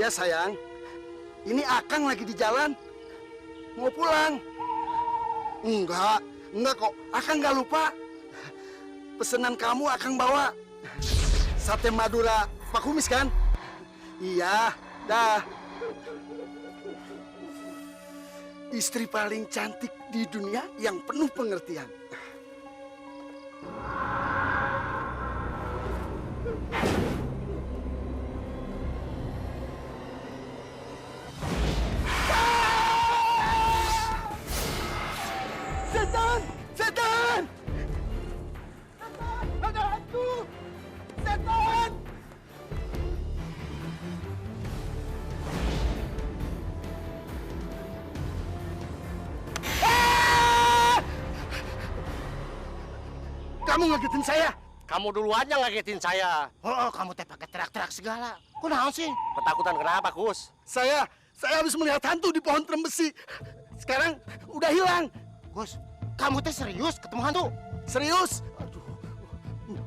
Iya sayang, ini Akang lagi di jalan, mau pulang. Enggak kok, Akang nggak lupa. Pesanan kamu Akang bawa. Sate Madura Pak Kumis kan? Iya, dah. Istri paling cantik di dunia yang penuh pengertian. Setan! Setan! Ada hantu! Setan! Kamu ngagetin saya? Kamu duluan yang ngagetin saya. Kamu teh pakai teriak-teriak segala. Kok naon sih? Ketakutan kenapa, Kus? Saya habis melihat hantu di pohon trembesi. Sekarang udah hilang. Gus, kamu teh serius ketemu hantu? Serius? Aduh,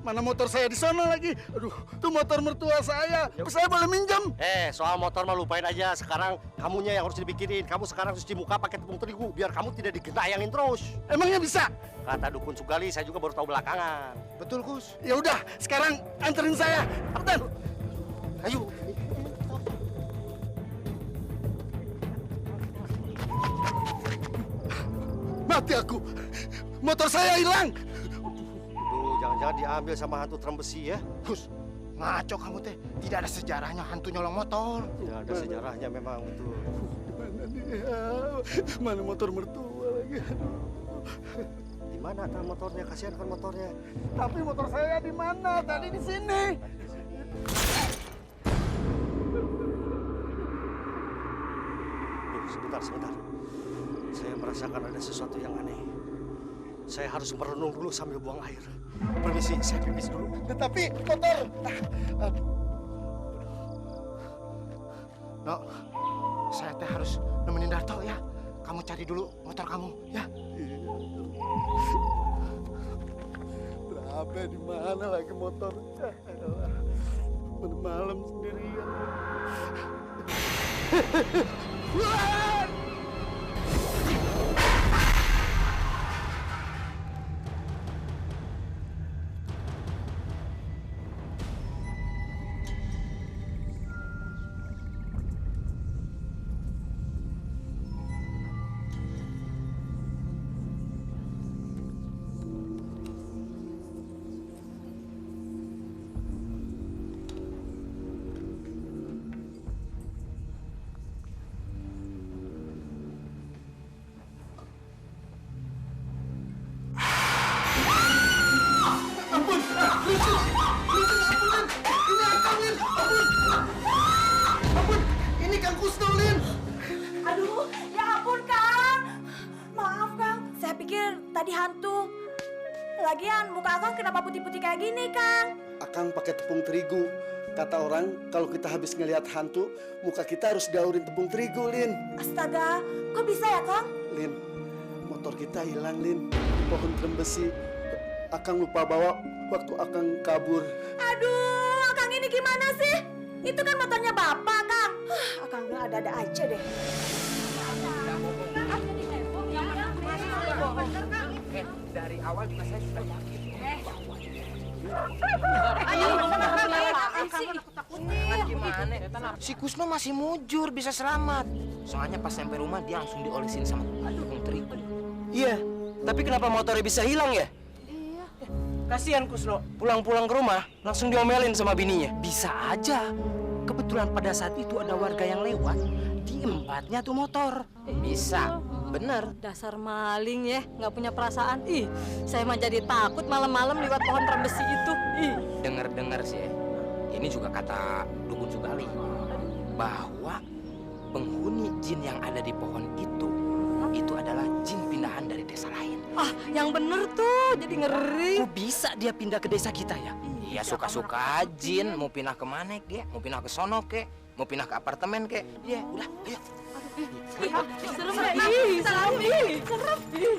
mana motor saya di sana lagi? Aduh, itu motor mertua saya. Saya boleh minjem? Soal motor mah lupain aja. Sekarang kamunya yang harus dipikirin. Kamu sekarang cuci muka pakai tepung terigu biar kamu tidak digentayangin terus. Emangnya bisa? Kata dukun Sugali, saya juga baru tahu belakangan. Betul, Gus. Ya udah, sekarang anterin saya. Kapten. Ayo. Mati aku. Motor saya hilang. Aduh, jangan-jangan diambil sama hantu trembesi ya. Gus, ngaco kamu teh. Tidak ada sejarahnya hantu nyolong motor. Tidak ada sejarahnya memang, betul. Mana dia? Mana motor mertua lagi? Di mana kan motornya? Kasihan kan motornya. Tapi motor saya di mana? Tadi di sini. Sebentar. Saya merasakan ada sesuatu yang aneh. Saya harus merenung dulu sambil buang air. Permisi, saya pipis dulu. Tetapi motor. No, saya teh harus nemenin Darto ya. Kamu cari dulu motor kamu ya. Berapa di mana lagi motornya? Malam sendirian. Aduh, ya ampun, Kang. Maaf, Kang. Saya pikir tadi hantu. Lagian muka Akang kenapa putih-putih kayak gini, Kang? Akang pakai tepung terigu. Kata orang, kalau kita habis ngelihat hantu, muka kita harus daurin tepung terigu, Lin. Astaga, kok bisa ya, Kang? Lin, motor kita hilang, Lin. Di pohon trembesi. Akang lupa bawa waktu Akang kabur. Aduh, Akang ini gimana sih? Itu kan motornya Bapak, Kang. Akang bilang ada-ada aja deh. Dari awal juga saya sudah yakin. Si Kusno masih mujur bisa selamat. Soalnya pas sampai rumah dia langsung diolesin sama tepung terigu. Iya, tapi kenapa motornya bisa hilang ya? Iya. Kasihan Kusno, pulang-pulang ke rumah langsung diomelin sama bininya. Bisa aja. Kebetulan pada saat itu ada warga yang lewat, diempatnya tuh motor. Bisa, bener. Dasar maling ya, nggak punya perasaan. Ih, saya mah jadi takut malam-malam lewat pohon trembesi itu. Ih. Dengar-dengar sih, ini juga kata dukun Sugali bahwa penghuni jin yang ada di pohon itu adalah jin pindahan dari desa lain. Ah, yang bener tuh, jadi ngeri. Kok bisa dia pindah ke desa kita ya? Iya suka-suka jin, mau pindah ke mana kek, mau pindah ke sono kek, mau pindah ke apartemen kek. Iya, udah, ayo. Serem ya, ih, serem, ih, serem, ih.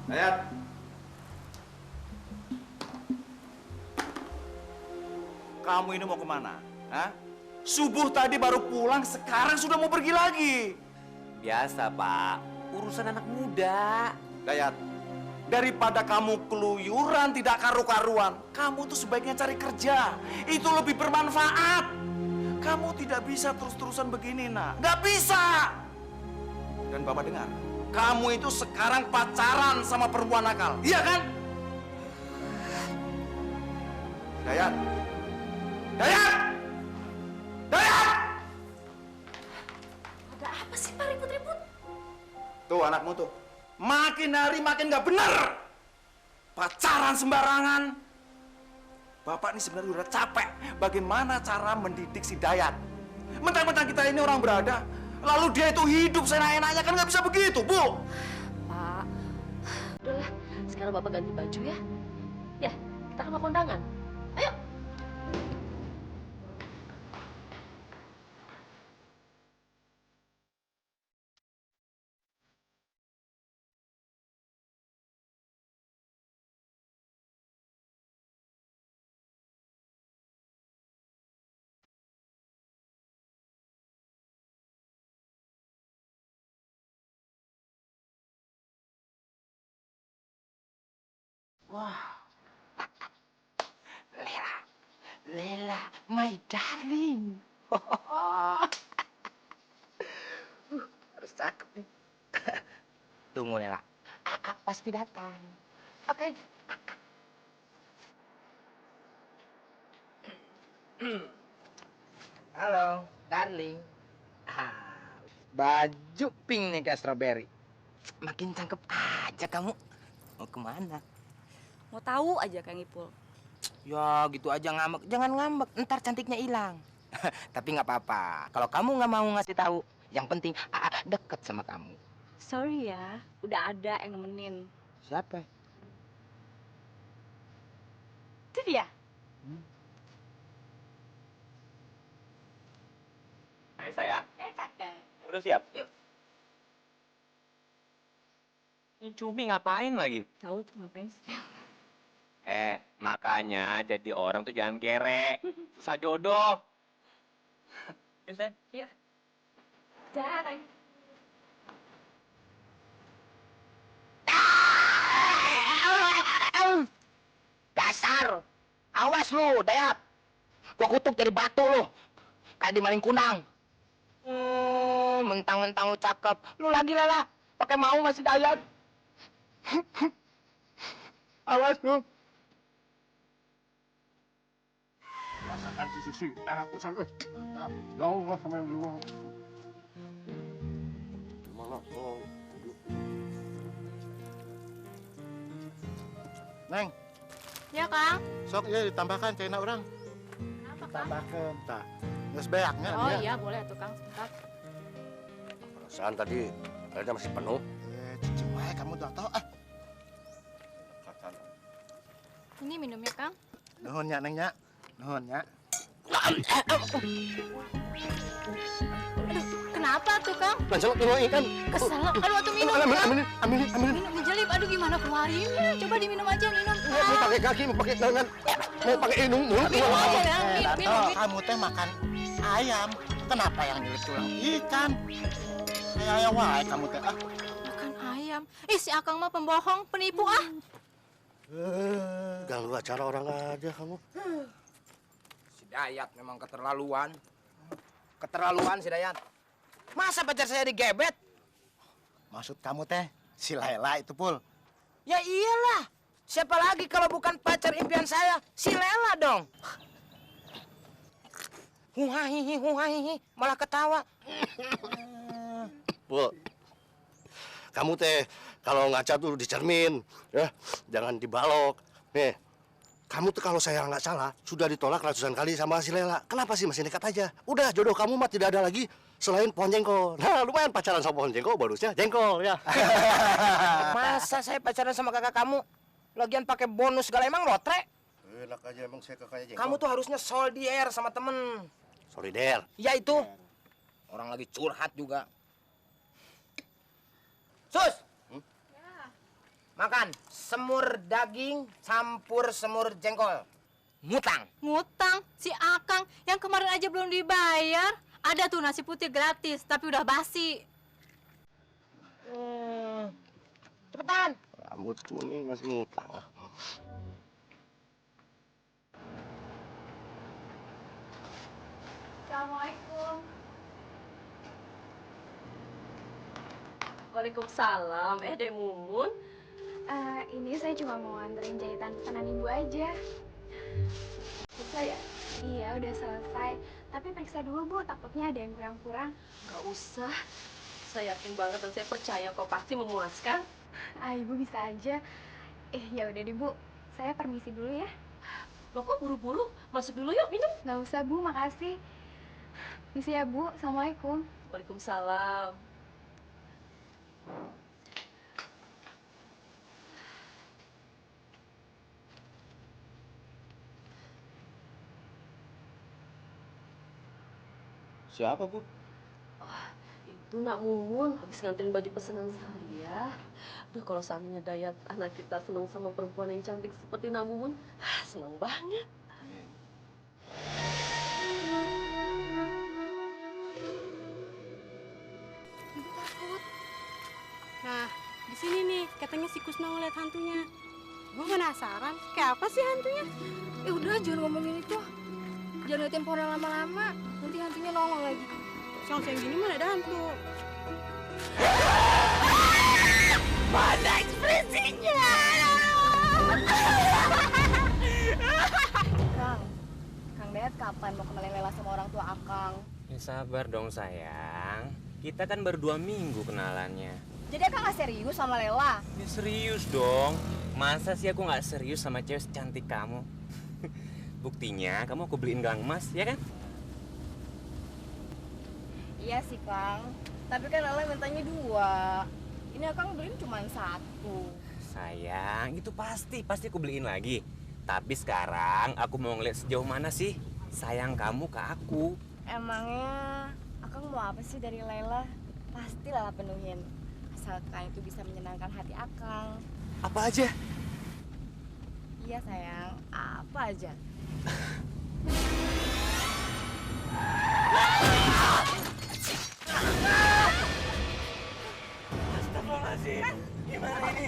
Dayat. Kamu ini mau kemana? Hah? Subuh tadi baru pulang, sekarang sudah mau pergi lagi. Biasa, Pak. Urusan anak muda. Dayat, daripada kamu keluyuran tidak karu-karuan, kamu tuh sebaiknya cari kerja. Itu lebih bermanfaat. Kamu tidak bisa terus-terusan begini, nak. Nggak bisa. Dan Bapak dengar, kamu itu sekarang pacaran sama perempuan nakal. Iya kan? Dayat. Dayat! Dayat! Ada apa sih Pak ribut-ribut? Tuh anakmu tuh. Makin hari makin nggak bener. Pacaran sembarangan. Bapak ini sebenarnya udah capek. Bagaimana cara mendidik si Dayat? Mentang-mentang kita ini orang berada, lalu dia itu hidup seenak-enaknya, kan nggak bisa begitu, Bu. Pak, udahlah, sekarang Bapak ganti baju ya. Ya, kita ke kondangan. Ayo. Lela, my darling. Harus cakep nih. Tunggu, Lela. Pasti datang. Oke. Halo, darling. Baju pink nih kayak strawberry. Makin cakep aja kamu. Mau kemana? Mau tahu aja Kang Ipul. Ya gitu aja ngambek, jangan ngambek, ntar cantiknya hilang. Tapi nggak apa-apa, kalau kamu nggak mau ngasih tahu, yang penting deket sama kamu. Sorry ya, udah ada yang nemenin. Siapa? Itu dia. Hai sayang. Udah siap? Yuk. Ini Cumi ngapain lagi? Tahu tuh ngapain? Makanya jadi orang tuh jangan kere. Susah jodoh. Iya. Jangan. Dasar! Awas lu, Dayat! Gua kutuk jadi batu lu. Kayak di maling kunang. Mentang-mentang lu cakep. Lu lagi Lela. Pakai mau masih Dayat. Awas lu. Masakan si Susi. Aku sampai. Jauh lah sampai dulu. Gimana? Oh. Neng, Ya Kang. sok ya ditambahkan cina orang. Kenapa Kang? Tambahkan, tak. Nges beaknya Oh dia. iya boleh tuh Kang sebentar. Perasaan tadi kayaknya masih penuh. Cicing wae kamu udah tahu ah. Ini minumnya Kang. Nuhun nya Neng nya. Nuhun nya. Kenapa tuh Kang? Langsung tunggu ikan. Kesel. Aduh tuh minum Kang. Ambilin. Minum dijelip. Aduh gimana keluarinnya? Coba diminum aja minum. Mau pakai kaki, mau pakai tangan, mau pakai hidung, mulut. Minum aja ya. Minum. Kamu teh makan ayam. Kenapa yang nyelip tulang ikan? Kayak ayam wae kamu teh ah. Makan ayam. Ih si Akang mah pembohong, penipu ah. Ganggu acara orang aja kamu. Si Dayat memang keterlaluan. Keterlaluan si Dayat. Masa pacar saya digebet? Maksud kamu teh si Lela itu pul. Ya iyalah. Siapa lagi kalau bukan pacar impian saya? Si Lela dong. Huhahihi, malah ketawa. Bu, kamu teh kalau ngaca tuh di cermin, ya, jangan dibalok. Nih, kamu tuh kalau saya nggak salah sudah ditolak ratusan kali sama si Lela. Kenapa sih masih nekat aja? Udah jodoh kamu mah tidak ada lagi selain pohon jengkol. Nah, lumayan pacaran sama pohon jengkol, bonusnya jengkol ya. Masa saya pacaran sama kakak kamu? Lagian pakai bonus segala emang lotre? Enak aja emang saya kakaknya jengkol. Kamu tuh harusnya soldier sama temen. Solider. Ya itu. Orang lagi curhat juga. Sus! Makan semur daging campur semur jengkol. Ngutang. Ngutang si Akang yang kemarin aja belum dibayar. Ada tuh nasi putih gratis, tapi udah basi. Cepetan. Rambut kuning masih ngutang. Assalamualaikum. Waalaikumsalam. Dek Mumun. Ini saya cuma mau anterin jahitan pesanan ibu aja. Bisa ya? Iya, udah selesai. Tapi periksa dulu, Bu. Takutnya ada yang kurang-kurang. Nggak usah. Saya yakin banget dan saya percaya kok pasti memuaskan. Ibu bisa aja. Ya udah deh, Bu. Saya permisi dulu ya. Loh kok buru-buru? Masuk dulu yuk, minum. Nggak usah, Bu. Makasih. Misi ya, Bu. Assalamualaikum. Waalaikumsalam. Siapa, Bu? Itu Nak Mumun habis nganterin baju pesanan saya. Aduh, kalau seandainya Dayat anak kita senang sama perempuan yang cantik seperti Nak Mumun, senang banget. Ibu takut. Nah, di sini nih katanya si Kusna ngeliat hantunya. Gue penasaran, kayak apa sih hantunya? Udah jangan ngomongin itu. Jangan liatin pohon yang lama-lama. Nanti hantunya nongol lagi. Siang-siang gini mana ada hantu? Mana ekspresinya? Kang Dayat kapan mau kembali lela sama orang tua Akang? Ya sabar dong sayang. Kita kan baru 2 minggu kenalannya. Jadi Akang gak serius sama Lela? Ya serius dong. Masa sih aku nggak serius sama cewek secantik kamu? Buktinya kamu aku beliin gelang emas, ya kan? Iya sih Kang. Tapi kan Lela mintanya 2. Ini Akang beliin cuma 1. Sayang, itu pasti aku beliin lagi. Tapi sekarang aku mau ngeliat sejauh mana sih sayang kamu ke aku. Emangnya Akang mau apa sih dari Lela? Pasti Lela penuhin. Asalkan itu bisa menyenangkan hati Akang. Apa aja? Iya sayang, apa aja. Astagfirullahaladzim. Gimana ini?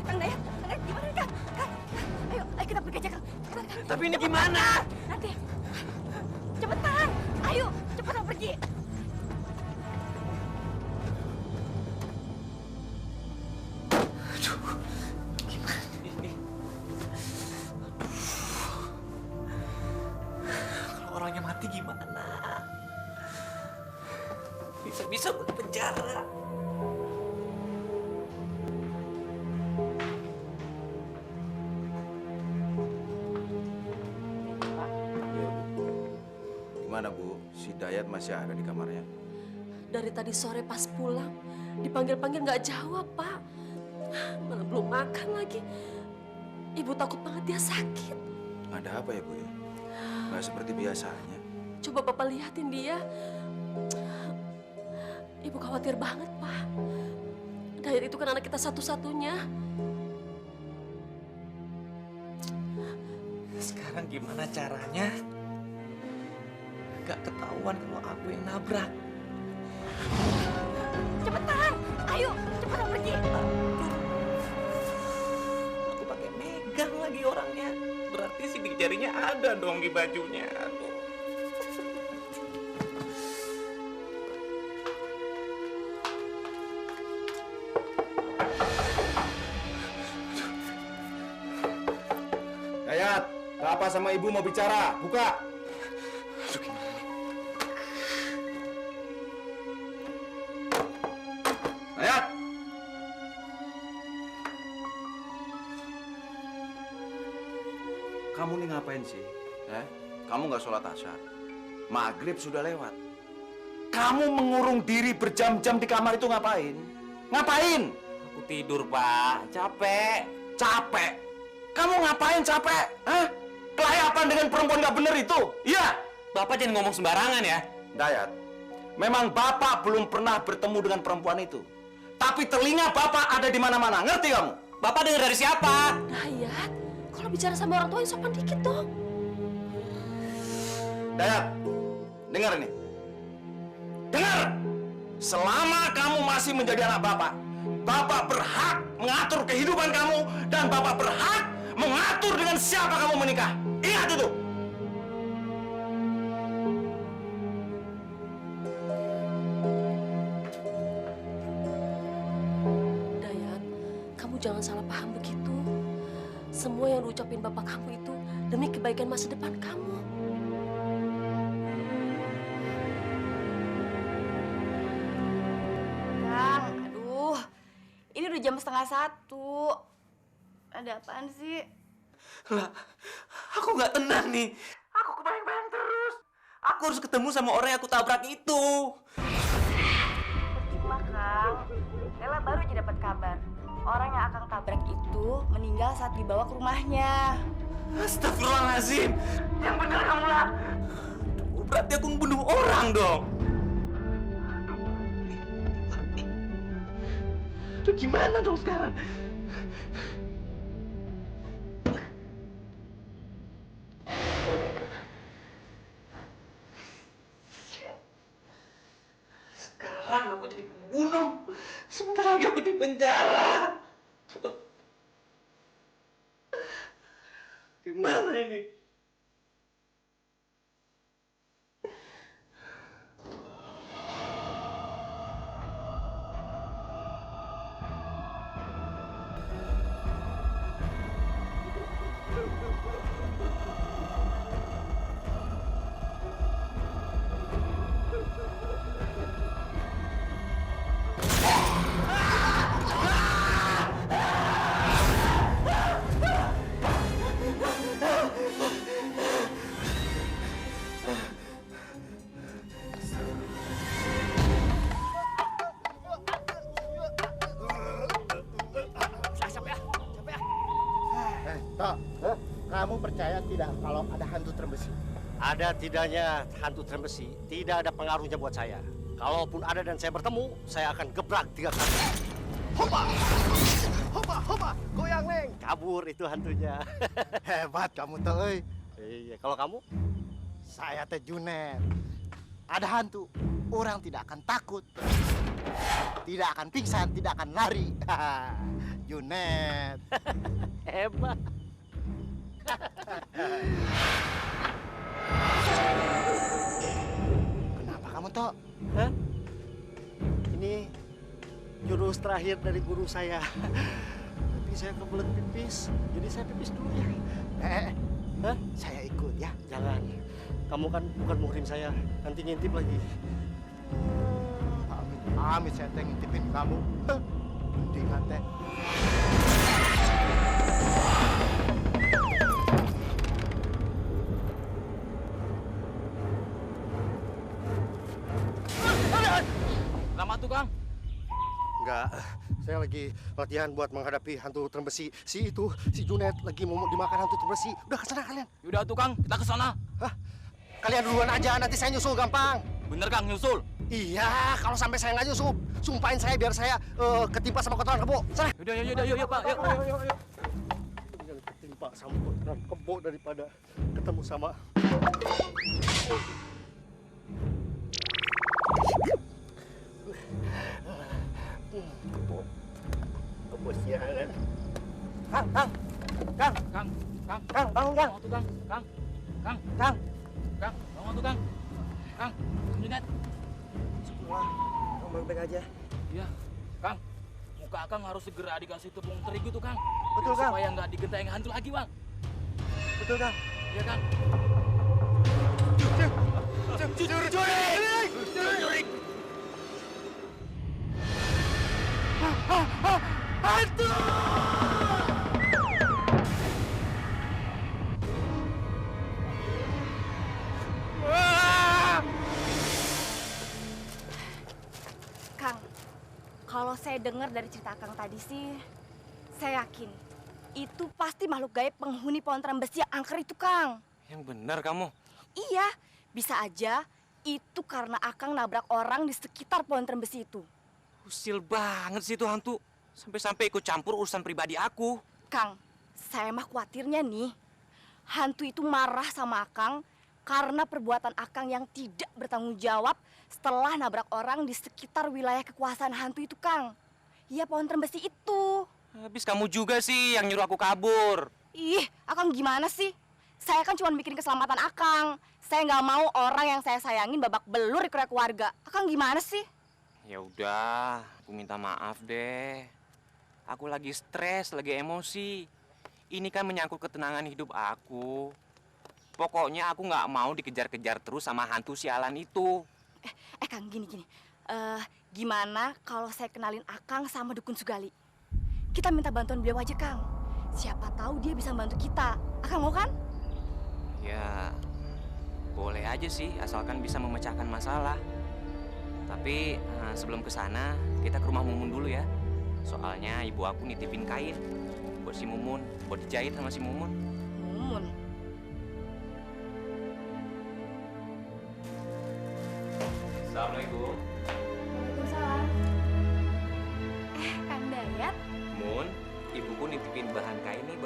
Kang Dayat, gimana Kang? Ayo kita pergi aja Kang. Tapi ini gimana? Nanti. Cepetan, ayo cepetan pergi. Kalau orangnya mati gimana? Bisa-bisa gue di penjara. Gimana Bu? Si Dayat masih ada di kamarnya? Dari tadi sore pas pulang, dipanggil-panggil nggak jawab, Pak. Malah belum makan lagi. Ibu takut banget dia sakit. Ada apa ya Bu ya? Nggak seperti biasanya. Coba Bapak lihatin dia. Ibu khawatir banget, Pak. Dayat itu kan anak kita satu-satunya. Sekarang gimana caranya? Gak ketahuan kalau aku yang nabrak. Cepetan, ayo cepetan pergi. Aku pakai megang lagi orangnya. Berarti sidik jarinya ada dong di bajunya. Aduh. Dayat, Papa sama Ibu mau bicara. Buka. Aduh, gimana nih? Dayat. Kamu nih ngapain sih? Kamu nggak sholat asar. Maghrib sudah lewat. Kamu mengurung diri berjam-jam di kamar itu ngapain? Ngapain? Aku tidur, Pak. Capek. Capek. Kamu ngapain capek? Hah? Kelayapan dengan perempuan nggak bener itu? Iya. Bapak jangan ngomong sembarangan ya. Dayat, Memang Bapak belum pernah bertemu dengan perempuan itu. Tapi telinga Bapak ada di mana-mana. Ngerti kamu? Bapak dengar dari siapa? Dayat, kalau bicara sama orang tua yang sopan dikit dong. Dayat, dengar ini. Dengar! Selama kamu masih menjadi anak Bapak, Bapak berhak mengatur kehidupan kamu dan Bapak berhak mengatur dengan siapa kamu menikah. Ingat itu! Dayat, kamu jangan salah paham begitu. Semua yang diucapin bapak kamu itu demi kebaikan masa depan kamu. Kang, aduh. Ini udah jam 12:30. Ada apaan sih? Lah, aku nggak tenang nih. Aku kebayang-bayang terus. Aku harus ketemu sama orang yang aku tabrak itu. Percuma, Kang. Lela baru aja dapat kabar. Orang yang Akang tabrak itu meninggal saat dibawa ke rumahnya. Astagfirullahaladzim. Yang benar kamu lah. Berarti aku membunuh orang dong. Aduh, gimana dong sekarang? Sekarang aku jadi pembunuh. Sebentar lagi aku di penjara. Gimana ini? Tok, kamu percaya tidak kalau ada hantu Trembesi? Ada tidaknya hantu Trembesi, tidak ada pengaruhnya buat saya. Kalaupun ada dan saya bertemu, saya akan gebrak 3 kali. Hopa! Hopa, hopa! Goyang, Neng! Kabur itu hantunya. Hebat kamu, Tok, euy. Iya, kalau kamu? Saya teh Junet. Ada hantu, orang tidak akan takut. Tidak akan pingsan, tidak akan lari. Junet. Hebat. Kenapa kamu, Tok? Hah? Ini jurus terakhir dari guru saya. Tapi saya kebelet pipis, jadi saya pipis dulu ya. Hah? Saya ikut ya. Jangan. Kamu kan bukan muhrim saya. Nanti ngintip lagi. Amit saya teh ngintipin kamu. Mendingan teh. Lama tuh, Kang. Enggak, saya lagi latihan buat menghadapi hantu Trembesi. Si Junet lagi mau dimakan hantu Trembesi. Udah kesana kalian. Yaudah tuh, Kang, kita ke sana. Hah? Kalian duluan aja, nanti saya nyusul gampang. Bener, Kang, nyusul. Iya, kalau sampai saya nggak nyusul, sumpahin saya biar saya ketimpa sama kotoran kebo. Sana. Yaudah, yuk, Pak. Yuk. Jangan ketimpa sama kotoran kebo daripada ketemu sama... Kebo sialan. Kang, bangun, Kang. Bangun tuh, Kang. Bangun tuh, Kang. Kang, Junet. Wah, kamu baik-baik aja. Iya, Kang. Muka Kang harus segera dikasih tepung terigu tuh, Kang. Betul, Kang. Supaya nggak digenteng hantu lagi, Bang. Betul, Kang. Iya, Kang. Jurik! Hantu! Kang, kalau saya dengar dari cerita Kang tadi sih, saya yakin itu pasti makhluk gaib penghuni pohon Trembesi yang angker itu, Kang. Yang benar kamu. Iya, bisa aja Itu karena Akang nabrak orang di sekitar pohon terembesi itu. Usil banget sih itu hantu. Sampai-sampai ikut campur urusan pribadi aku. Kang, saya mah khawatirnya nih, hantu itu marah sama Akang karena perbuatan Akang yang tidak bertanggung jawab setelah nabrak orang di sekitar wilayah kekuasaan hantu itu, Kang. Iya, pohon terembesi itu. Habis kamu juga sih yang nyuruh aku kabur. Ih, Akang gimana sih? Saya kan cuma mikirin keselamatan Akang. Saya nggak mau orang yang saya sayangin babak belur di keluarga. Akang gimana sih? Ya udah, aku minta maaf deh. Aku lagi stres, lagi emosi. Ini kan menyangkut ketenangan hidup aku. Pokoknya aku nggak mau dikejar-kejar terus sama hantu sialan itu. Kang, gini. Gimana kalau saya kenalin Akang sama Dukun Sugali? Kita minta bantuan beliau aja, Kang. Siapa tahu dia bisa bantu kita. Akang mau kan? Ya, boleh aja sih, asalkan bisa memecahkan masalah. Tapi sebelum ke sana, kita ke rumah Mumun dulu ya. Soalnya ibu aku nitipin kain buat si Mumun, buat dijahit sama si Mumun. Mumun. Assalamualaikum. Waalaikumsalam. Kang Dayat, Mun, ibuku nitipin bahan kain nih.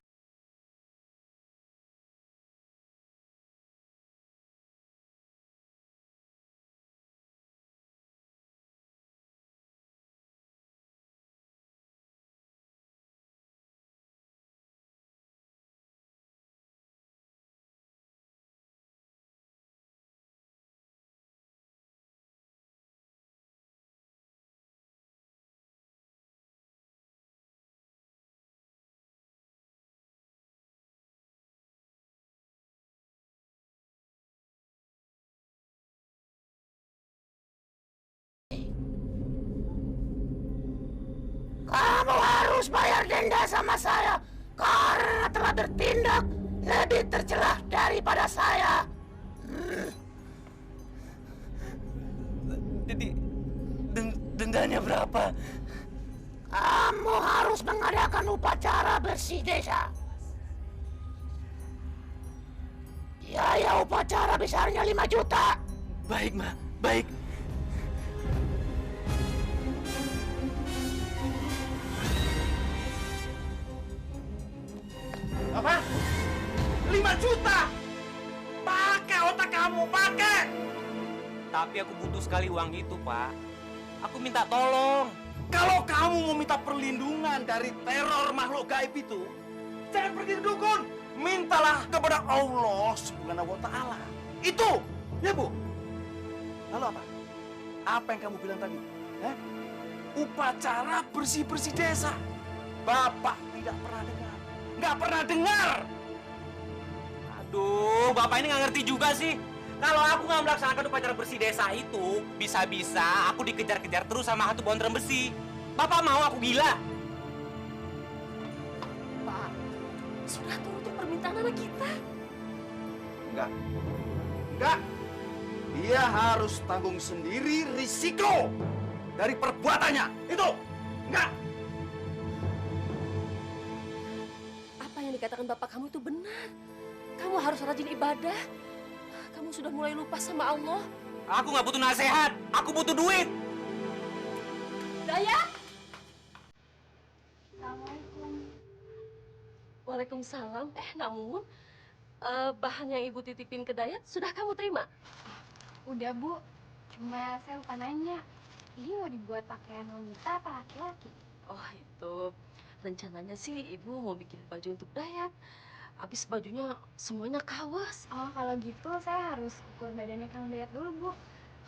Kamu harus bayar denda sama saya karena telah bertindak lebih tercelah daripada saya. Jadi dendanya berapa? Kamu harus mengadakan upacara bersih desa. Biaya upacara besarnya 5 juta. Baik, Ma. Baik. Apa? 5 juta? Pakai otak kamu, pakai! Tapi aku butuh sekali uang itu, Pak. Aku minta tolong. Kalau kamu mau minta perlindungan dari teror makhluk gaib itu, jangan pergi ke dukun. Mintalah kepada Allah Subhanahu wa Ta'ala. Itu, ya Bu. Lalu apa? Apa yang kamu bilang tadi? Upacara bersih-bersih desa. Bapak tidak pernah dengar. Nggak pernah dengar. Aduh, Bapak ini nggak ngerti juga sih. Kalau aku nggak melaksanakan upacara bersih desa itu, bisa-bisa aku dikejar-kejar terus sama hantu pohon terembesi. Bapak mau aku gila? Pak, sudah turutin permintaan anak kita. Enggak. Enggak. Dia harus tanggung sendiri risiko dari perbuatannya. Itu. Enggak. Apa yang dikatakan bapak kamu itu benar. Kamu harus rajin ibadah. Kamu sudah mulai lupa sama Allah. Aku nggak butuh nasihat, aku butuh duit. Dayat. Waalaikumsalam. Namun bahan yang ibu titipin ke Dayat sudah kamu terima? udah Bu. Cuma saya lupa nanya. Ini mau dibuat pakaian wanita apa laki-laki? Oh itu, rencananya sih ibu mau bikin baju untuk Dayat. Habis bajunya semuanya kaos. Oh kalau gitu saya harus ukur badannya Kang Dayat dulu Bu.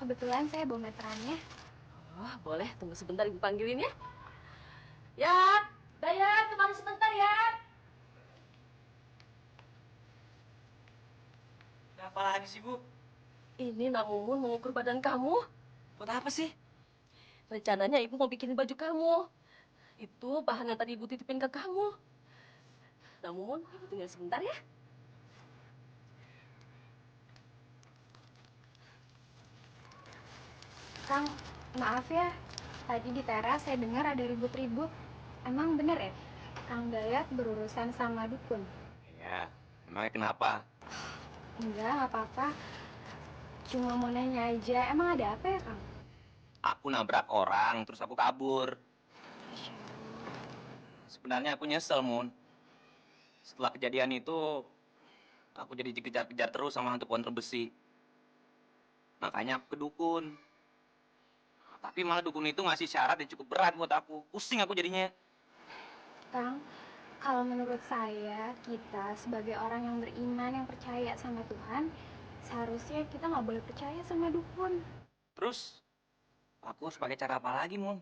Kebetulan saya bawa meterannya. Oh boleh, tunggu sebentar ibu panggilin ya. Yat, Dayat kemari sebentar ya. Apa lagi sih, Bu? Ini Nak Mumun mengukur badan kamu. Buat apa sih? Rencananya ibu mau bikinin baju kamu. Itu bahan yang tadi ibu titipin ke kamu. Nak Mumun, ibu tinggal sebentar ya. Kang, maaf ya. Tadi di teras saya dengar ada ribut-ribut. Emang bener ya? Kang Dayat berurusan sama dukun? Ya, emangnya kenapa? Enggak apa-apa. Cuma mau nanya aja, emang ada apa ya, Kang? Aku nabrak orang, terus aku kabur. Sebenarnya aku nyesel, Mun. Setelah kejadian itu, aku jadi dikejar-kejar terus sama hantu pohon terbesi. Makanya aku ke dukun. Tapi malah dukun itu ngasih syarat yang cukup berat buat aku. Pusing aku jadinya. Kang, kalau menurut saya, kita sebagai orang yang beriman, yang percaya sama Tuhan, seharusnya kita nggak boleh percaya sama dukun. Terus, aku harus pakai cara apa lagi, Mun?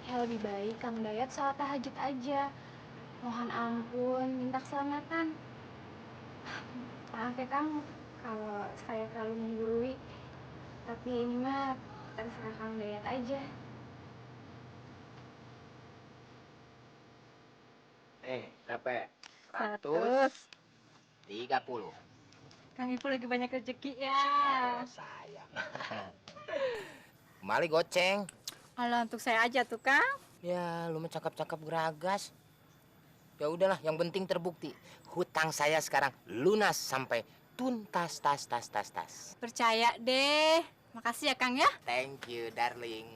Ya lebih baik Kang Dayat salat tahajud aja. Mohon ampun, minta keselamatan. Maaf ya Kang, kalau saya terlalu menggurui. Tapi ini mah terserah Kang Dayat aja. Berapa? 100. 30. Kang Ipul lagi banyak rezeki ya. Sayang. Kembali goceng. Alah, untuk saya aja tuh, Kang. Ya, lu mah cakep-cakep geragas. Ya udahlah, yang penting terbukti. Hutang saya sekarang lunas sampai tuntas tas. Percaya deh. Makasih ya, Kang ya. Thank you, darling.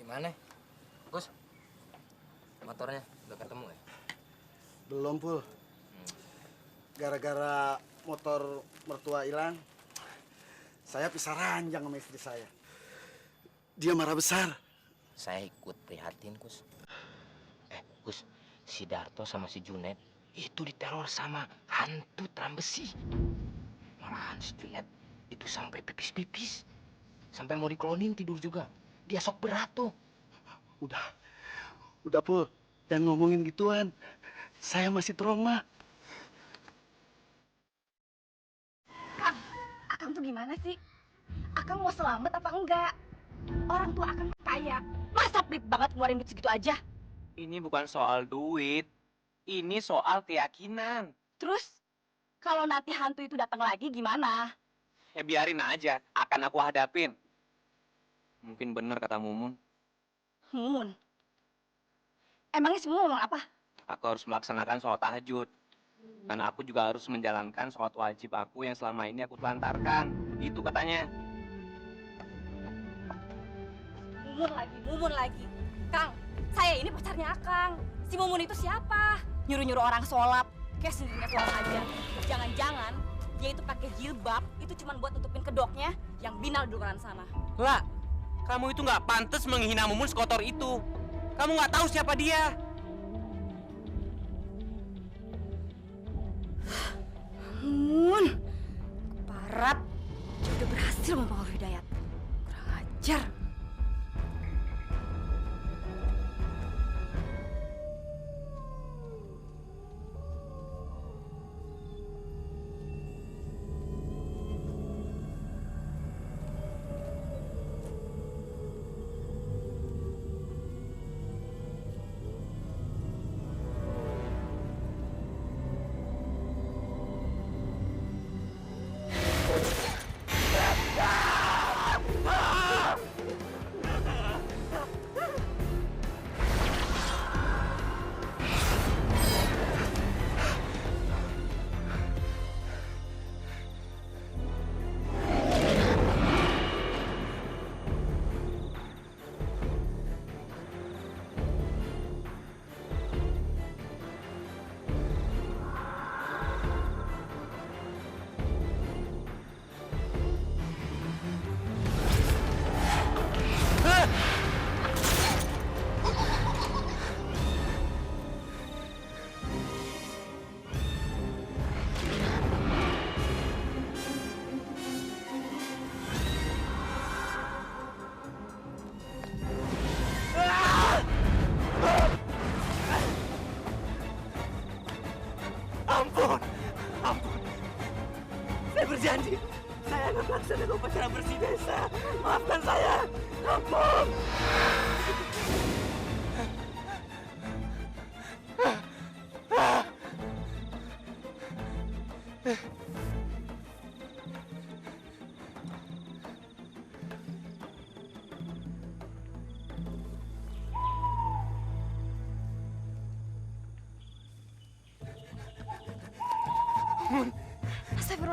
Gimana? Gus, motornya udah ketemu ya? Belum, Pul. Gara-gara motor mertua hilang, saya pisah ranjang sama istri saya. Dia marah besar. Saya ikut prihatin, Gus. Gus, si Darto sama si Junet itu diteror sama hantu trambesi. Malahan lihat itu sampai pipis-pipis. Sampai mau diklonin tidur juga. Dia sok berat tuh. Udah, Pul. Jangan ngomongin gituan. Saya masih trauma. Akang tuh gimana sih? Akang mau selamat apa enggak? Orang tua Akang kaya. Masa pelit banget ngeluarin duit segitu aja? Ini bukan soal duit. Ini soal keyakinan. Terus, kalau nanti hantu itu datang lagi gimana? Ya biarin aja, akan aku hadapin. Mungkin benar kata Mumun. Mumun? Emangnya si Mumun ngomong apa? Aku harus melaksanakan sholat tahajud. Dan aku juga harus menjalankan sholat wajib aku yang selama ini aku telantarkan. Itu katanya. Mumun lagi. Kang, saya ini pacarnya Akang. Si Mumun itu siapa? Nyuruh-nyuruh orang sholat. Kayak sendirinya sholat aja. Jangan-jangan dia itu pakai jilbab, itu cuma buat nutupin kedoknya yang binal di luaran sana. Lah, kamu itu nggak pantas menghina Mumun sekotor itu. Kamu nggak tahu siapa dia. Mumun, keparat. Dia udah berhasil mempengaruhi Hidayat. Kurang ajar. Ampun. Saya berjanji, saya akan melaksanakan upacara bersih desa. Maafkan saya. Ampun.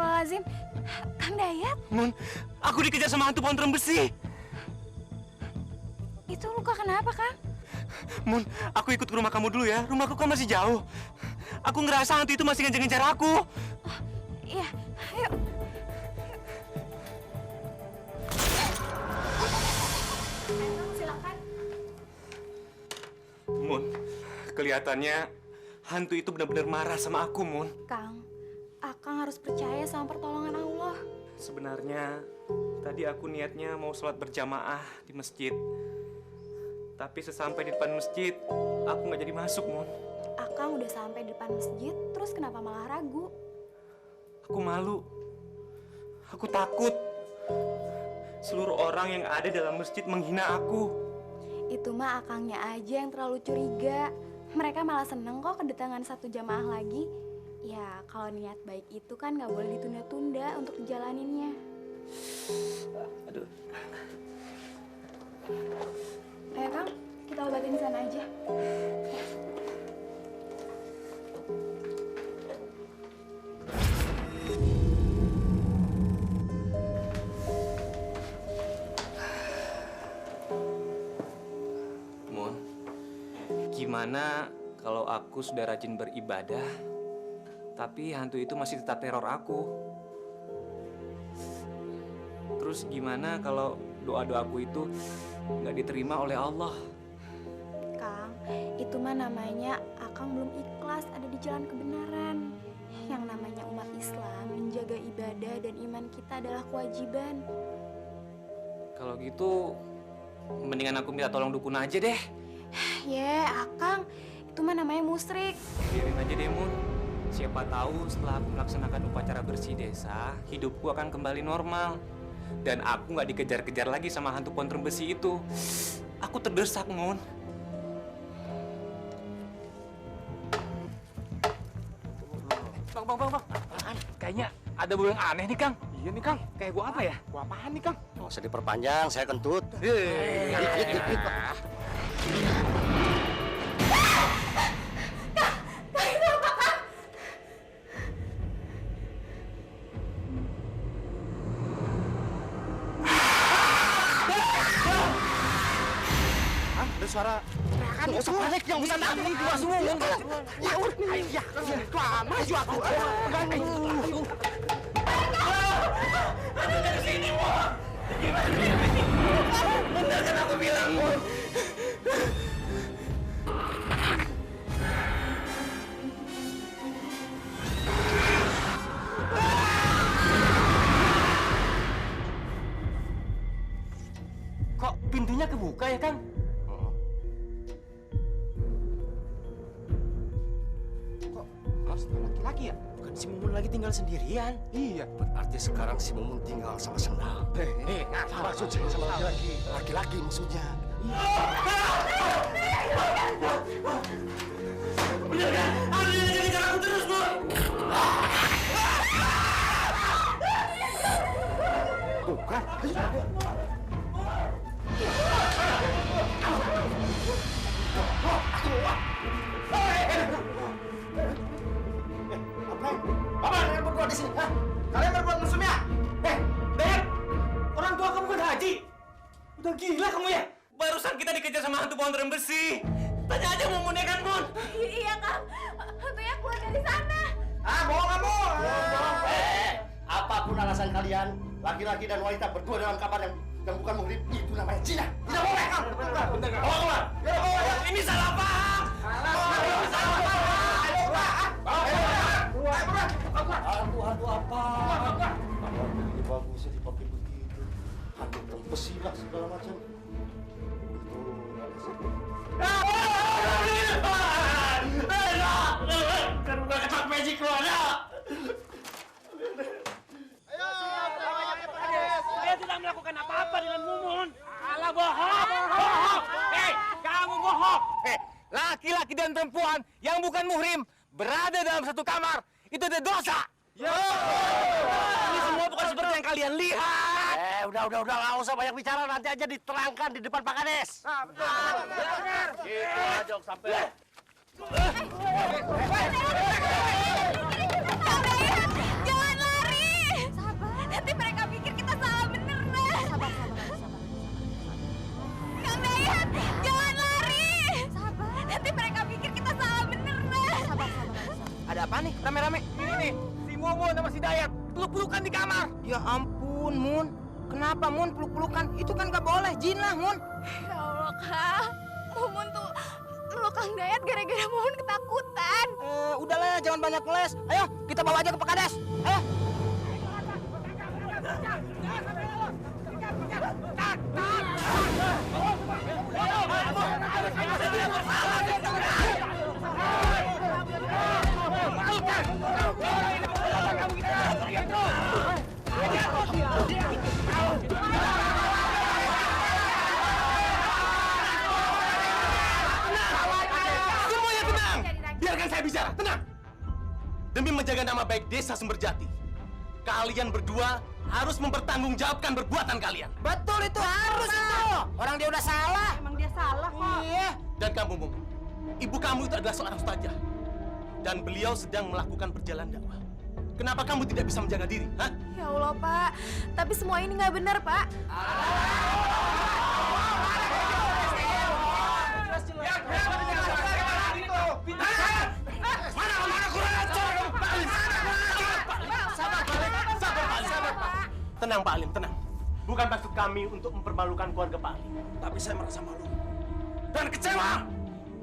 Astagfirullahaladzim. Kang Dayat, Mun, aku dikejar sama hantu pohon terem besi. itu luka kenapa, Kang? Mun, aku ikut ke rumah kamu dulu ya. Rumahku kan masih jauh. Aku ngerasa hantu itu masih ngejar-ngejar aku. Iya, ayo. Silakan. Mun, kelihatannya hantu itu benar-benar marah sama aku, Mun. Kang, Akang harus percaya sama pertolongan Allah. Sebenarnya tadi aku niatnya mau sholat berjamaah di masjid. Tapi sesampai di depan masjid, aku nggak jadi masuk, Mun. Akang udah sampai di depan masjid, terus kenapa malah ragu? Aku malu. Aku takut. Seluruh orang yang ada dalam masjid menghina aku. Itu mah akangnya aja yang terlalu curiga. Mereka malah seneng kok kedatangan satu jamaah lagi. Ya, kalau niat baik itu kan nggak boleh ditunda-tunda untuk dijalaninnya. Aduh. Ayo Kang, kita obatin di sana aja. Mun, gimana kalau aku sudah rajin beribadah, tapi hantu itu masih tetap teror aku? Terus gimana kalau doa-doaku itu nggak diterima oleh Allah? Kang, itu mah namanya Akang belum ikhlas ada di jalan kebenaran. Yang namanya umat Islam, menjaga ibadah dan iman kita adalah kewajiban. Kalau gitu, mendingan aku minta tolong dukun aja deh. Akang, itu mah namanya musyrik. Biarin aja deh, Mun. Siapa tahu setelah aku melaksanakan upacara bersih desa, hidupku akan kembali normal. Dan aku nggak dikejar-kejar lagi sama hantu pohon terem besi itu. Aku terdesak, Mun. Bang. Kayaknya ada bau yang aneh nih, Kang. Iya nih, Kang. Kayak gua apa ya? Gua apaan nih, Kang? Nggak usah diperpanjang, saya kentut. Dikit. Ada suara. Nggak usah panik, yang usah takut. Gua semua ngomong. Ya udah, ya. Maju aku. Dari sini, Mun. Gimana ini? Benar kan aku bilang, Mun? Kok pintunya kebuka ya, Kang? Kok Mas laki-laki ya? Bukan si Mumun lagi tinggal sendirian. Iya. Berarti sekarang si Mumun tinggal sama Sendal. Maksud saya sama laki-laki. Laki-laki maksudnya. Bener kan? Ada yang ngejar aku terus, Mun. Bukan. Apa kalian berdua di sini? Hah? Kalian berbuat mesumnya? Dayat, orang tua kamu kan haji. Udah gila kamu ya? Barusan kita dikejar sama hantu pohon terem besi. Tanya aja Mumun ya kan, Mun? Iya Kang, hantunya keluar dari sana. Ah, bohong kamu. Apapun alasan kalian, laki-laki dan wanita berdua dalam kamar yang bukan muhrim, itu namanya zina. Tidak boleh. Bener kan? Bawa keluar. Ini salah paham. Salah paham. Hantu apa? Ini bagusnya dipakai begitu. Hantu terpesi lah segala macam. Kan bukan ketak magic lo ada. Saya tidak melakukan apa-apa dengan Mumun. Alah, bohong. Kamu bohong. Laki-laki dan perempuan yang bukan muhrim berada dalam satu kamar. Itu ada dosa. Ini semua bukan seperti yang kalian lihat. Udah, nggak usah banyak bicara, nanti aja diterangkan di depan Pak Kades. Benar. Gitu aja sampai. Jangan lari! Dayat. Peluk-pelukan di kamar. Ya ampun, Mun. Kenapa, Mun, peluk-pelukan? Itu kan gak boleh, jin lah, Mun. Ya Allah, Kang. Mumun tuh meluk Kang Dayat gara-gara Mumun ketakutan. Udahlah, jangan banyak ngeles. Ayo, kita bawa aja ke Pak Kades. Ayo. Semuanya tenang. Biarkan saya bicara. Tenang. Demi menjaga nama baik desa Sumberjati, kalian berdua harus mempertanggungjawabkan perbuatan kalian. Betul, itu harus itu. Orang dia udah salah. Emang dia salah kok. Iya. Dan kamu, Mumu, ibu kamu itu adalah seorang ustazah. Dan beliau sedang melakukan perjalanan dakwah. Kenapa kamu tidak bisa menjaga diri, ha? Ya Allah, Pak. Tapi semua ini nggak benar, Pak. Tenang, Pak Alim, tenang. Bukan maksud kami untuk mempermalukan keluarga Pak Alim. Tapi saya merasa malu. Dan kecewa.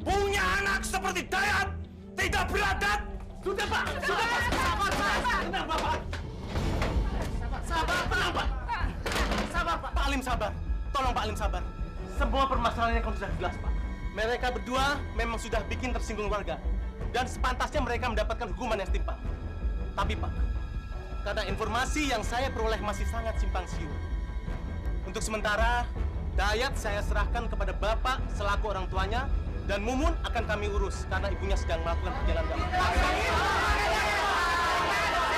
Punya anak seperti Dayat. Tidak beradat. Sudah, Pak. Sudah, Pak. Sabar, Pak. Tenang, Bapak. Sabar, tenang, Pak. Sabar, Pak. Pak Alim sabar. Tolong Pak Alim sabar. Semua permasalahannya kan sudah jelas, Pak. Mereka berdua memang sudah bikin tersinggung warga. Dan sepantasnya mereka mendapatkan hukuman yang setimpal. Tapi, Pak, karena informasi yang saya peroleh masih sangat simpang siur. Untuk sementara, Dayat saya serahkan kepada Bapak selaku orang tuanya, dan Mumun akan kami urus karena ibunya sedang melakukan perjalanan dakwah.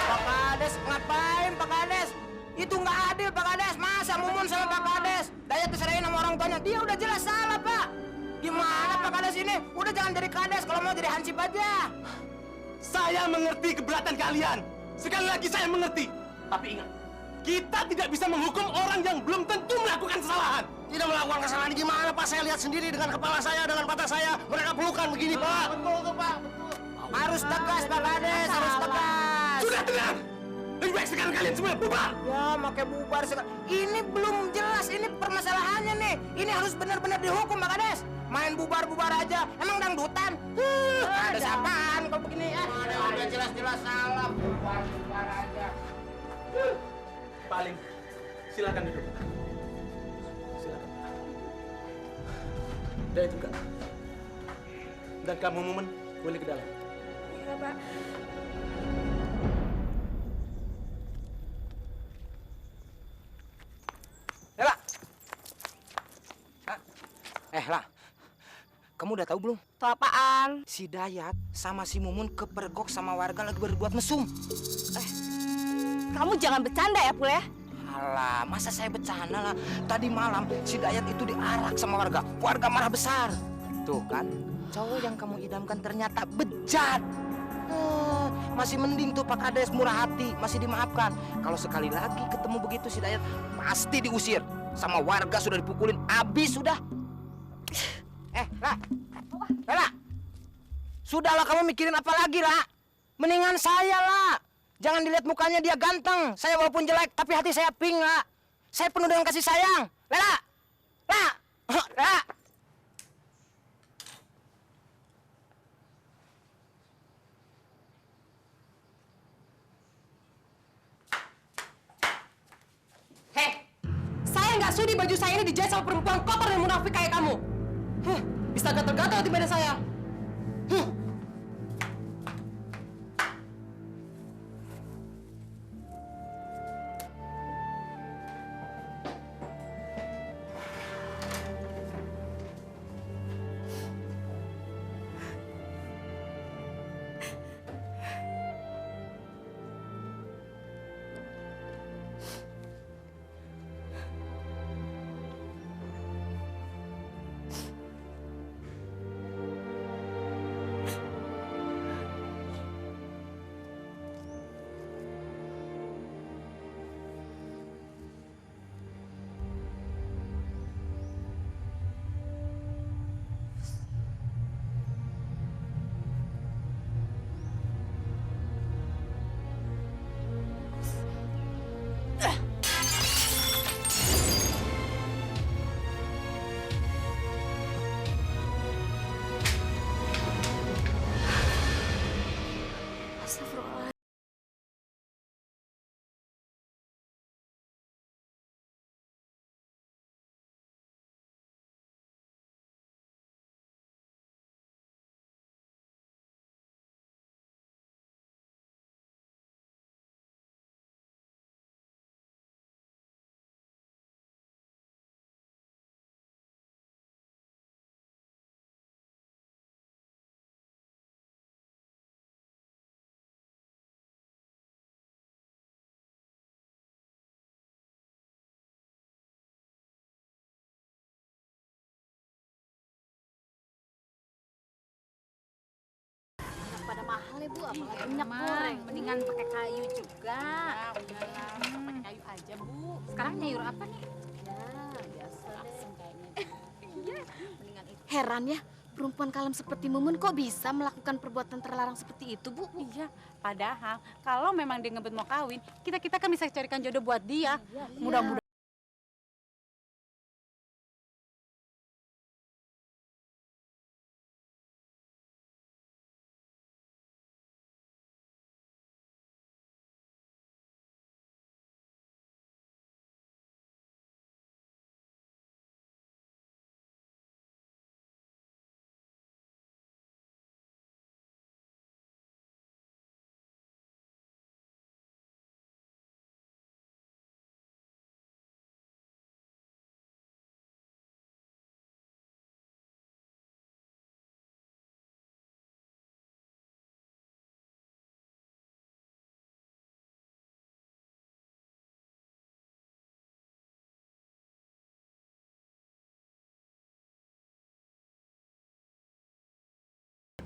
Pak Kades, ngapain Pak Kades? Itu nggak adil Pak Kades. Masa Mumun sama Pak Kades? Dayat diserahin sama orang tuanya. Dia udah jelas salah, Pak. Gimana Pak Kades ini? Udah jangan jadi Kades, kalau mau jadi hansip aja. Saya mengerti keberatan kalian. Sekali lagi saya mengerti. Tapi ingat, kita tidak bisa menghukum orang yang belum tentu melakukan kesalahan. Tidak melakukan kesalahan gimana, Pak? Saya lihat sendiri dengan kepala saya, dengan mata saya. Mereka pelukan begini, Pak. Betul tuh, Pak. Betul. Harus tegas Pak Kades, harus tegas. Sudah tenang. Lebih baik sekarang kalian semua bubar. Ya, makai bubar sekarang. Ini belum jelas, ini permasalahannya nih. Ini harus benar-benar dihukum Pak Kades. Main bubar-bubar aja. Emang dangdutan? Ada apaan kalau begini ya? Udah jelas-jelas salah. Bubar-bubar aja. Pak Alim, silakan duduk. Silakan. Dan juga. Dan kamu Mumun boleh ke dalam. Iya, Pak. Lela. Lah. Kamu udah tahu belum? Tahu apaan? Si Dayat sama si Mumun kepergok sama warga lagi berbuat mesum. Kamu jangan bercanda ya, Pul ya? Alah, masa saya bercanda lah. Tadi malam si Dayat itu diarak sama warga. Warga marah besar. Tuh kan, cowok yang kamu idamkan ternyata bejat. Masih mending tuh Pak Kades murah hati, masih dimaafkan. Kalau sekali lagi ketemu begitu si Dayat pasti diusir. Sama warga sudah dipukulin, abis sudah. Lah. Sudahlah kamu mikirin apa lagi, lah. Mendingan saya, lah. Jangan dilihat mukanya dia ganteng. Saya walaupun jelek, tapi hati saya pink, lah. Saya penuh dengan kasih sayang. Lela. Saya nggak sudi baju saya ini dijahit sama perempuan kotor dan munafik kayak kamu. Bisa gatal-gatal di badan saya. Bu, apalagi minyak goreng. Mendingan pakai kayu juga. Pakai kayu aja, Bu. Sekarang nyayur apa nih? Ya, biasa deh. Kayaknya. Iya, mendingan itu. Heran ya, perempuan kalem seperti Mumun kok bisa melakukan perbuatan terlarang seperti itu, Bu? Iya, padahal kalau memang dia ngebet mau kawin, kita kan bisa carikan jodoh buat dia. Mudah-mudahan.